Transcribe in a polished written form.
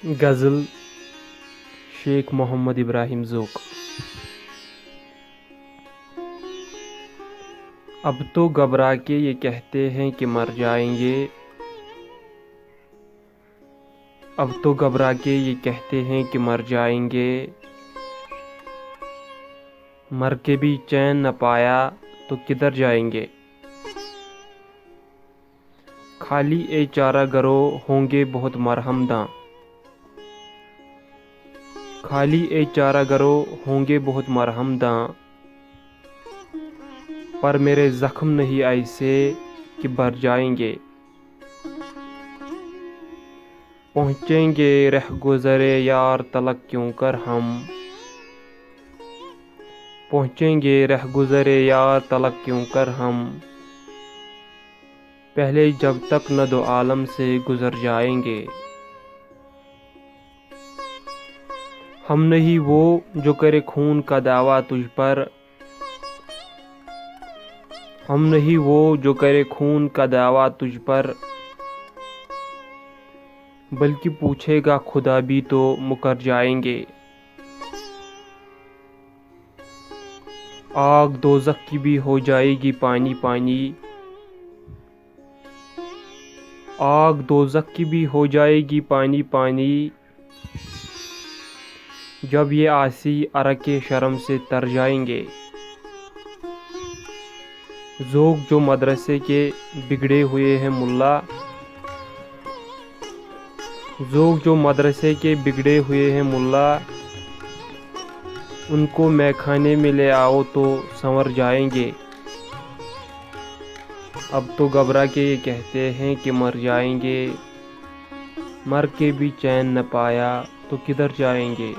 غزل شیخ محمد ابراہیم ذوق۔ اب تو گھبرا کے یہ کہتے ہیں کہ مر جائیں گے، اب تو گھبرا کے یہ کہتے ہیں کہ مر جائیں گے، مر کے بھی چین نہ پایا تو کدھر جائیں گے۔ خالی اے چارہ گرو ہوں گے بہت مرہم داں، خالی اے چارہ گرو ہوں گے بہت مرہم داں، پر میرے زخم نہیں ایسے کہ بھر جائیں گے۔ پہنچیں گے رہ گزرے یار تلک کیوں کر ہم، پہنچیں گے رہ گزرے یار تلک کیوں کر ہم، پہلے جب تک نہ دو عالم سے گزر جائیں گے۔ ہم نہیں وہ جو کرے خون کا دعویٰ تجھ پر، ہم نہیں وہ جو کرے خون کا دعویٰ تجھ پر، بلکہ پوچھے گا خدا بھی تو مکر جائیں گے۔ آگ دوزخ کی بھی ہو جائے گی پانی پانی، آگ دوزخ کی بھی ہو جائے گی پانی پانی، جب یہ عاصی عرق شرم سے تر جائیں گے۔ ذوق جو مدرسے کے بگڑے ہوئے ہیں ملا، ذوق جو مدرسے کے بگڑے ہوئے ہیں ملا، ان کو مے خانے میں لے آؤ تو سنور جائیں گے۔ اب تو گھبرا کے یہ کہتے ہیں کہ مر جائیں گے، مر کے بھی چین نہ پایا تو کدھر جائیں گے۔